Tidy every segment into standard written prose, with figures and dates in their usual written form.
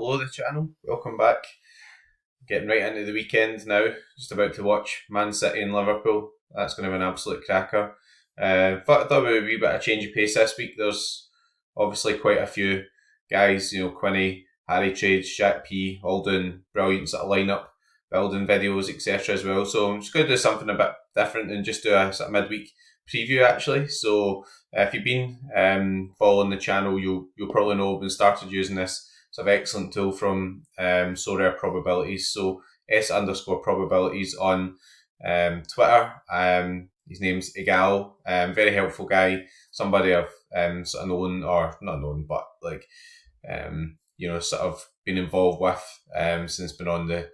Hello, the channel. Welcome back. Getting right into the weekend now. Just about to watch Man City and Liverpool. That's going to be an absolute cracker. Thought we would be a bit of change of pace this week. There's obviously quite a few guys, Quinny, Harry Trades, Shaq P, all doing brilliant sort of lineup, building videos, etc. as well. So I'm just going to do something a bit different and just do a sort of midweek preview actually. So if you've been following the channel, you'll probably know we've started using this sort of excellent tool from Sorare Probabilities. So S_probabilities on Twitter. His name's Igal. Very helpful guy. Somebody I've sort of known, or not known, but like sort of been involved with since been on the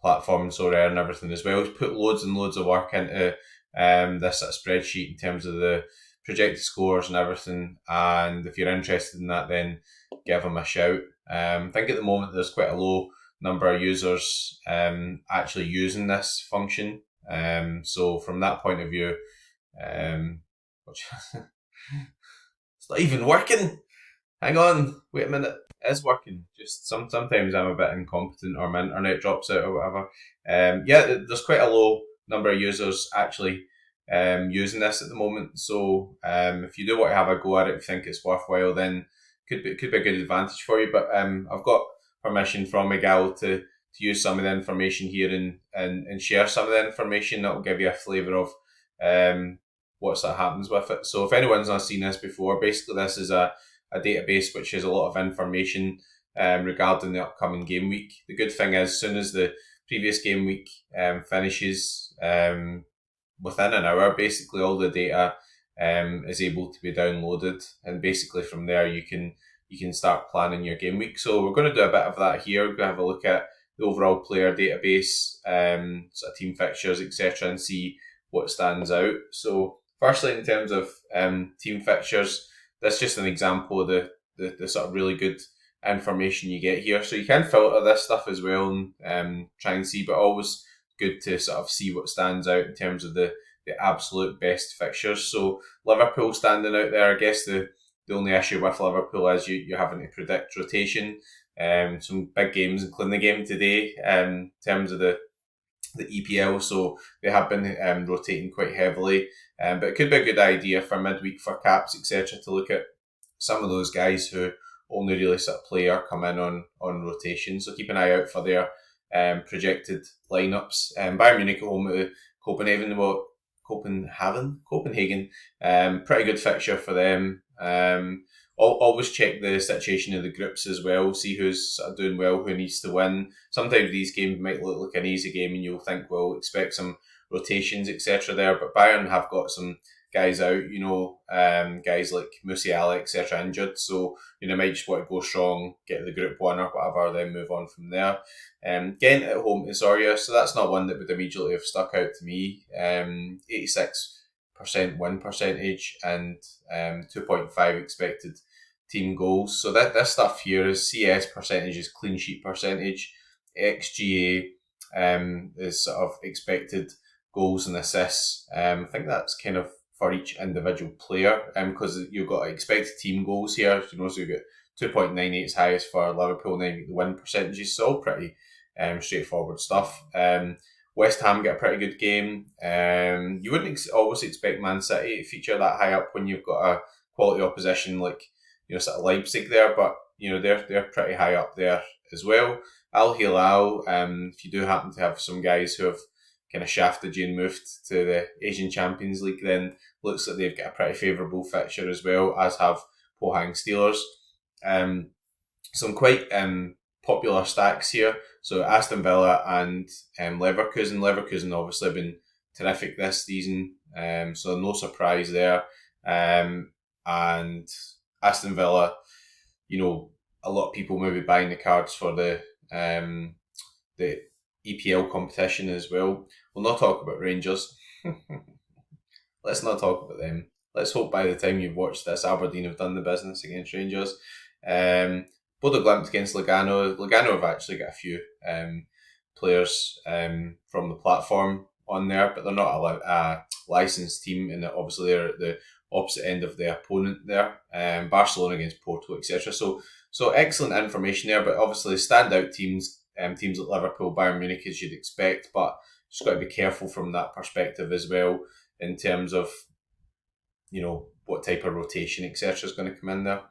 platform Sorare and everything as well. He's put loads and loads of work into this sort of spreadsheet in terms of the projected scores and everything. And if you're interested in that, then give him a shout. I think at the moment there's quite a low number of users actually using this function. So from that point of view, it's not even working. Hang on, wait a minute. It is working. Just sometimes I'm a bit incompetent or my internet drops out or whatever. There's quite a low number of users actually using this at the moment. So if you do want to have a go at it, if you think it's worthwhile, then could be a good advantage for you. But I've got permission from Miguel to use some of the information here and share some of the information that will give you a flavour of what sort of happens with it. So if anyone's not seen this before, basically this is a database which has a lot of information regarding the upcoming game week. The good thing is, as soon as the previous game week finishes, within an hour, basically all the data is able to be downloaded, and basically from there you can start planning your game week. So we're going to do a bit of that here. We're going to have a look at the overall player database, sort of team fixtures, etc., and see what stands out. So firstly, in terms of team fixtures, that's just an example of the sort of really good information you get here. So you can filter this stuff as well and try and see, but always good to sort of see what stands out in terms of the absolute best fixtures. So Liverpool standing out there. I guess the only issue with Liverpool is you're having to predict rotation. Some big games, including the game today, in terms of the EPL, so they have been rotating quite heavily. But it could be a good idea for midweek for caps, etc., to look at some of those guys who only really sort of play or come in on rotation. So keep an eye out for their projected lineups. Bayern Munich at home to Copenhagen. Pretty good fixture for them. Always check the situation of the groups as well, see who's sort of doing well, who needs to win. Sometimes these games might look like an easy game and you'll think, well, expect some rotations, etc. there, but Bayern have got some guys out, guys like Musiala, etc. injured, so might just want to go strong, get the group one or whatever, then move on from there. Ghent at home to Sorare, so that's not one that would immediately have stuck out to me. 86% win percentage and 2.5 expected team goals. So this stuff here is CS percentage, is clean sheet percentage, XGA is sort of expected goals and assists. I think that's kind of for each individual player, because you've got expected team goals here. So you've got 2.98 is highest for Liverpool, and then the win percentages. So all pretty straightforward stuff. West Ham get a pretty good game. You wouldn't always expect Man City to feature that high up when you've got a quality opposition like sort of Leipzig there, but they're pretty high up there as well. Al Hilal, if you do happen to have some guys who have kind of shafted you and moved to the Asian Champions League, then looks like they've got a pretty favourable fixture as well, as have Pohang Steelers. Some quite popular stacks here. So Aston Villa and Leverkusen. Leverkusen obviously have been terrific this season, so no surprise there. And Aston Villa, a lot of people maybe buying the cards for the EPL competition as well. We'll not talk about Rangers. Let's not talk about them. Let's hope by the time you've watched this, Aberdeen have done the business against Rangers. Bodo Glimt against Lugano. Lugano have actually got a few players from the platform on there, but they're not a licensed team, and obviously they're at the opposite end of the opponent there. Barcelona against Porto, etc. So So excellent information there, but obviously standout teams, teams like Liverpool, Bayern Munich, as you'd expect, but just got to be careful from that perspective as well in terms of, what type of rotation, etc. is going to come in there.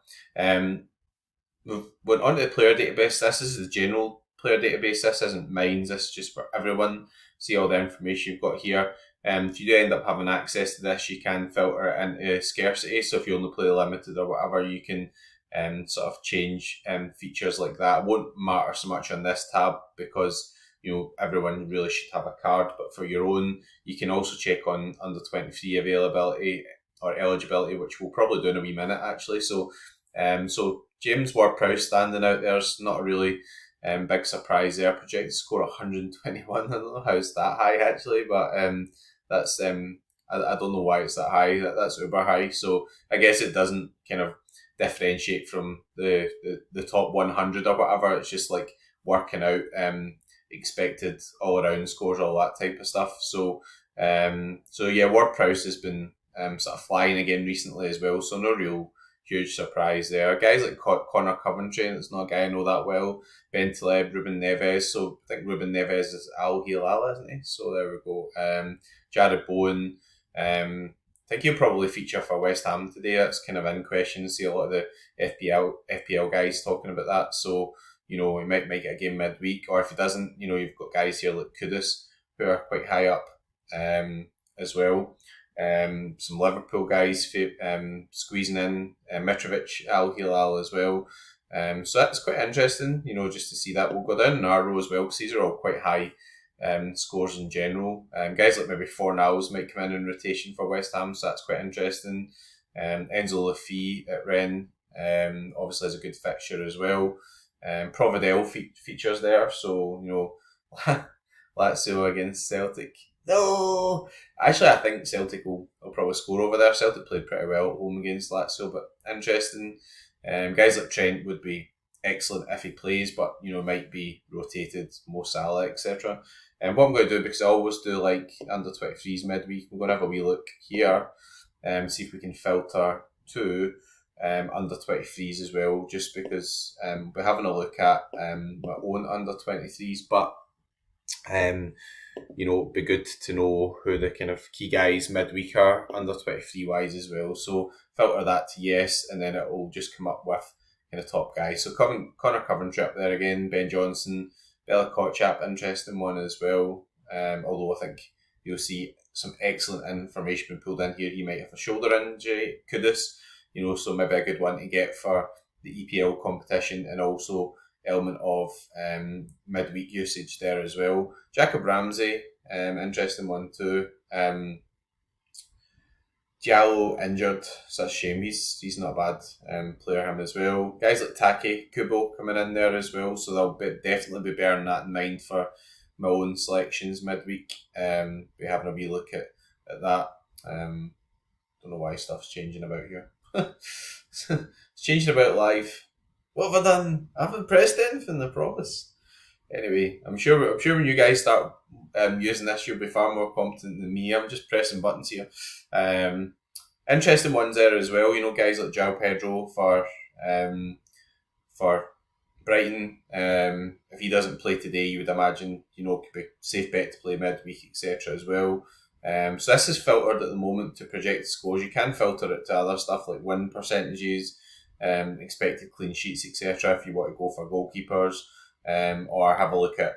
We've went on to the player database. This is the general player database. This isn't mine. This is just for everyone. See all the information you've got here. If you do end up having access to this, you can filter it into scarcity. So if you only play limited or whatever, you can sort of change features like that. It won't matter so much on this tab because everyone really should have a card. But for your own, you can also check on under 23 availability or eligibility, which we'll probably do in a wee minute actually. So James Ward-Prowse standing out there is not a really big surprise there. Projected score 121. I don't know how it's that high actually, but that's I don't know why it's that high. That's uber high. So I guess it doesn't kind of differentiate from the top 100 or whatever. It's just like working out expected all around scores, all that type of stuff. So yeah, Ward-Prowse has been sort of flying again recently as well. So no real huge surprise there. Guys like Connor Coventry, that's not a guy I know that well. Ben Taleb, Ruben Neves. So I think Ruben Neves is Al Hilal, isn't he? So there we go. Jared Bowen. I think he'll probably feature for West Ham today. That's kind of in question. See a lot of the FPL guys talking about that. So, he might get a game midweek. Or if he doesn't, you've got guys here like Kudus who are quite high up as well. Some Liverpool guys squeezing in Mitrovic, Al Hilal as well. So that's quite interesting, just to see that. We'll go down in our row as well because these are all quite high scores in general. Guys like maybe Fornals might come in rotation for West Ham, so that's quite interesting. Enzo Lafie at Rennes obviously has a good fixture as well. Providel features there, so Lazio against Celtic. No, actually, I think Celtic will probably score over there. Celtic played pretty well at home against Lazio, but interesting. Guys like Trent would be excellent if he plays, but might be rotated, Mo Salah, etc. And what I'm going to do, because I always do like under 23s midweek, we're going to have a wee look here, see if we can filter to under 23s as well, just because we're having a look at my own under 23s, but it'd be good to know who the kind of key guys midweek are under 23 wise as well. So filter that to yes, and then it will just come up with kind of top guys. So Connor Coventry up there again, Ben Johnson, Bella Kotchap, interesting one as well. Although I think you'll see some excellent information being pulled in here. He might have a shoulder injury, Kudus, so maybe a good one to get for the EPL competition, and also element of midweek usage there as well. Jacob Ramsey, interesting one too. Diallo injured, such a shame. He's not a bad player, him as well. Guys like Take Kubo coming in there as well, so they'll definitely be bearing that in mind for my own selections midweek. Be having a wee look at that. Don't know why stuff's changing about here. It's changing about live. What have I done? I haven't pressed anything, I promise. Anyway, I'm sure when you guys start using this, you'll be far more competent than me. I'm just pressing buttons here. Interesting ones there as well. Guys like João Pedro for Brighton. If he doesn't play today, you would imagine could be safe bet to play midweek, etc. as well. So this is filtered at the moment to project scores. You can filter it to other stuff like win percentages, expected clean sheets, etc. if you want to go for goalkeepers, or have a look at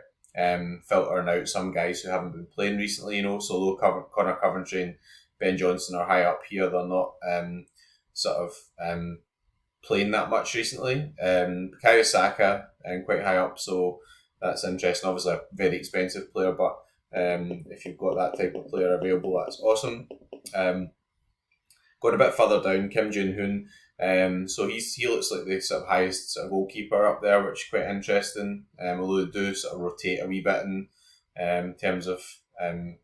filtering out some guys who haven't been playing recently. So although Connor Coventry and Ben Johnson are high up here, they're not playing that much recently. Bukayo Saka quite high up, so that's interesting. Obviously a very expensive player, but if you've got that type of player available, that's awesome. Going a bit further down, Kim Jin-hoon. So he looks like the sort of highest sort of goalkeeper up there, which is quite interesting. Although they do sort of rotate a wee bit in terms of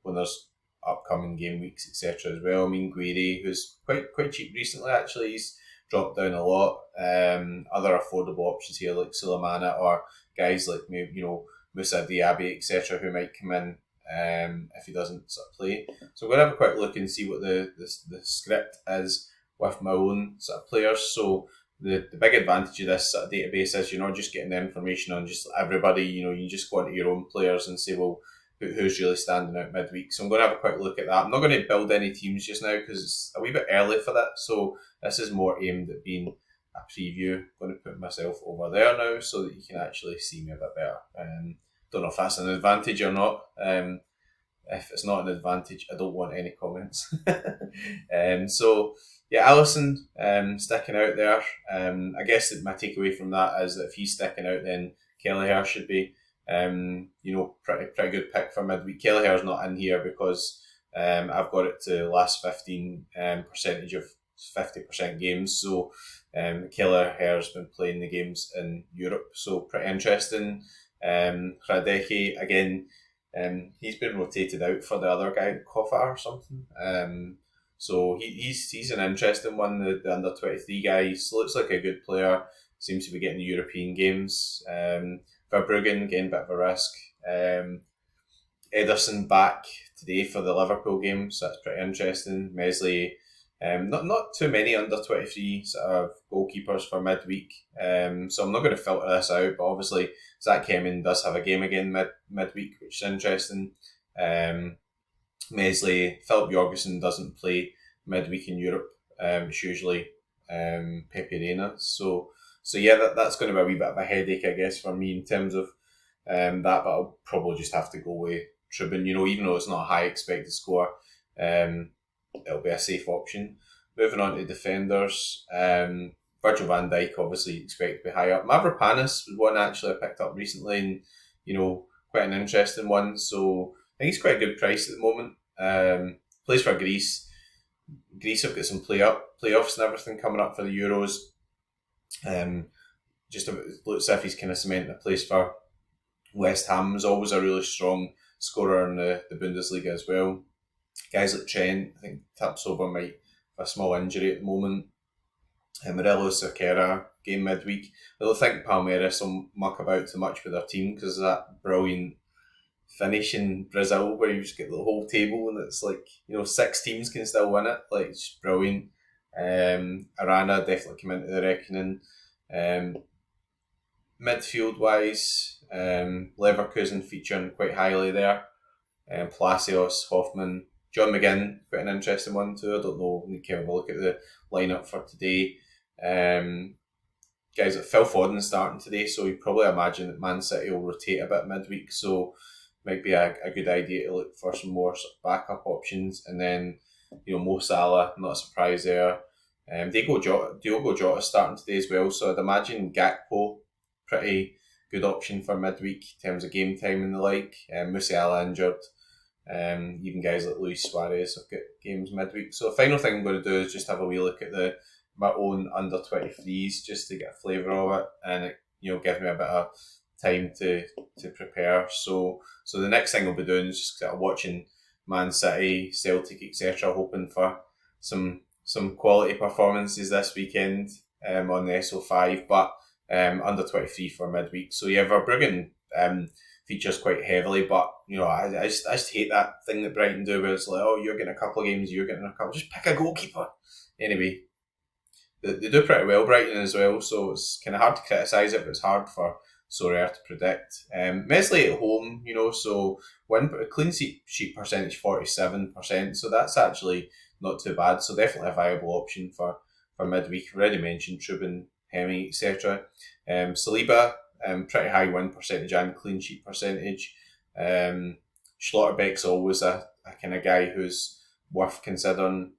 when there's upcoming game weeks, etc. as well. Guiri, who's quite cheap recently actually, he's dropped down a lot. Other affordable options here like Sulemana, or guys like maybe Moussa Diaby, etc. who might come in if he doesn't sort of play. So we're going to have a quick look and see what the script is with my own sort of players. So the big advantage of this sort of database is you're not just getting the information on just everybody. You just go into your own players and say, well, who's really standing out midweek. So I'm going to have a quick look at that. I'm not going to build any teams just now because it's a wee bit early for that. So this is more aimed at being a preview. I'm going to put myself over there now so that you can actually see me a bit better. Don't know if that's an advantage or not. If it's not an advantage, I don't want any comments. So yeah, Allison sticking out there. I guess that my takeaway from that is that if he's sticking out, then Kelleher should be, pretty good pick for midweek. Kelleher's not in here because I've got it to last 15 percentage of 50% games. So Kelleher's been playing the games in Europe, so pretty interesting. Hradecki again. He's been rotated out for the other guy, Kofar or something. So he's an interesting one. The under 23 guy. He looks like a good player. Seems to be getting the European games. Verbruggen getting a bit of a risk. Ederson back today for the Liverpool game, so that's pretty interesting. Mesley. Not too many under 23 sort of goalkeepers for midweek. So I'm not going to filter this out, but obviously Zach Hemming does have a game again midweek, which is interesting. Mesley, Philip Jorgensen doesn't play midweek in Europe. It's usually Pepe Reina. So yeah, that's going to be a wee bit of a headache, I guess, for me in terms of that. But I'll probably just have to go with Trubin. Even though it's not a high expected score, it'll be a safe option. Moving on to defenders, Virgil van Dijk obviously expect to be high up. Mavropanos was one actually I picked up recently, and quite an interesting one. So I think he's quite a good price at the moment. Plays for Greece. Greece have got some playoffs and everything coming up for the Euros. Just looks as if he's kind of cementing a place for West Ham. Was always a really strong scorer in the Bundesliga as well. Guys like Trent, I think Tapsoba might have a small injury at the moment. Morelos Cerquera, game midweek. I don't think Palmeiras will muck about too much with their team because of that brilliant finish in Brazil where you just get the whole table and it's like, 6 teams can still win it. Like, it's just brilliant. Arana definitely come into the reckoning. Midfield wise, Leverkusen featuring quite highly there. Palacios, Hoffman, John McGinn, quite an interesting one too. I don't know, we can have a look at the lineup for today. Guys like Phil Foden starting today, so you probably imagine that Man City will rotate a bit midweek, so might be a good idea to look for some more sort of backup options. And then, Mo Salah, not a surprise there. Diogo Jota starting today as well, so I'd imagine Gakpo, pretty good option for midweek in terms of game time and the like. Musiala injured. Even guys like Luis Suarez have got games midweek. So the final thing I'm going to do is just have a wee look at my own under 23s just to get a flavour of it, and it, give me a bit of time to prepare. So the next thing I'll be doing is just watching Man City, Celtic, etc. Hoping for some quality performances this weekend on the SO5, but under 23 for midweek. So yeah, Verbruggen features quite heavily, but I just hate that thing that Brighton do where it's like, oh, you're getting a couple of games, you're getting a couple, just pick a goalkeeper. Anyway, they do pretty well, Brighton as well, so it's kind of hard to criticise it, but it's hard for Sorare to predict. Mesley at home, so clean sheet percentage 47%, so that's actually not too bad. So definitely a viable option for midweek. I've already mentioned Trubin, Hemming, etc. Saliba, pretty high win percentage and clean sheet percentage. Schlotterbeck's always a kind of guy who's worth considering.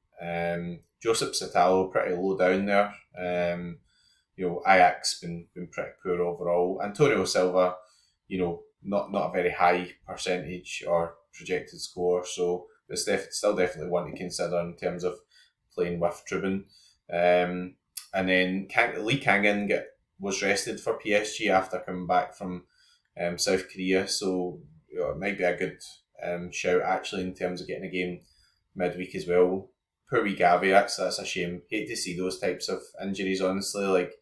Joseph Satalo pretty low down there. Ajax been pretty poor overall. Antonio Silva, not a very high percentage or projected score, so it's still definitely one to consider in terms of playing with Trubin. And then Lee Kangin was rested for PSG after coming back from South Korea, so it might be a good shout actually in terms of getting a game midweek as well. Poor wee Gavi, that's a shame. Hate to see those types of injuries, honestly. Like,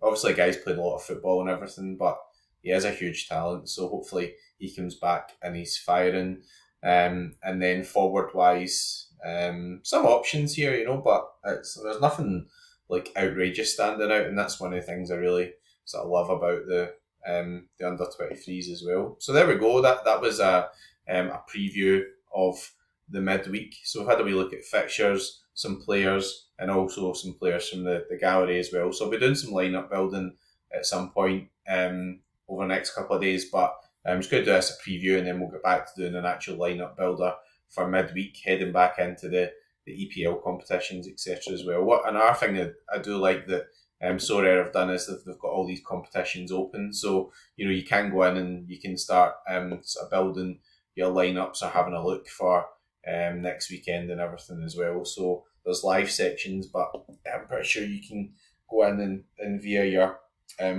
obviously, guy's played a lot of football and everything, but he is a huge talent, so hopefully he comes back and he's firing. And then forward wise, some options here, but there's nothing like outrageous standing out, and that's one of the things I really sort of love about the under 23s as well. So there we go. That was a preview of the midweek. So we've had a wee look at fixtures, some players, and also some players from the gallery as well. So I'll be doing some lineup building at some point over the next couple of days, but I'm just going to do this a preview, and then we'll get back to doing an actual lineup builder for midweek, heading back into the EPL competitions, etc. as well. What another thing that I do like that Sorare have done is that they've got all these competitions open, so you can go in and you can start sort of building your lineups or having a look for next weekend and everything as well. So there's live sections, but I'm pretty sure you can go in and via your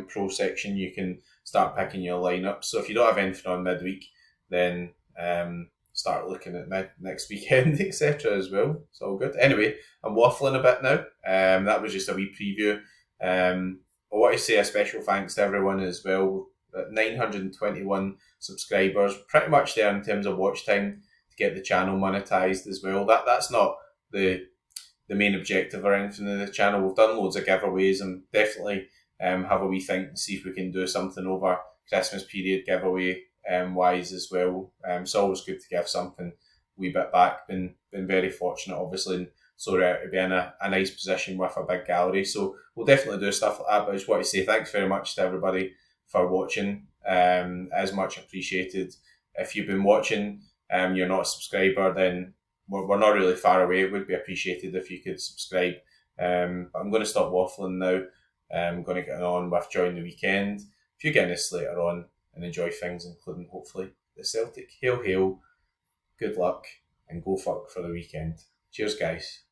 pro section you can start picking your lineup. So if you don't have anything on midweek, then start looking at next weekend, etc. as well. It's all good. Anyway, I'm waffling a bit now. That was just a wee preview. I want to say a special thanks to everyone as well. 921 subscribers, pretty much there in terms of watch time to get the channel monetized as well. That's not the main objective or anything of the channel. We've done loads of giveaways and definitely have a wee think and see if we can do something over Christmas period giveaway wise as well. It's always good to give something a wee bit back. Been very fortunate, obviously, and Sorare to be in a nice position with a big gallery. So we'll definitely do stuff like that. But I just want to say thanks very much to everybody for watching. As much appreciated. If you've been watching, you're not a subscriber, then we're not really far away. It would be appreciated if you could subscribe. But I'm going to stop waffling now. I'm going to get on with Join the Weekend. If you get this later on and enjoy things, including hopefully the Celtic. Hail, hail, good luck, and go fuck for the weekend. Cheers, guys.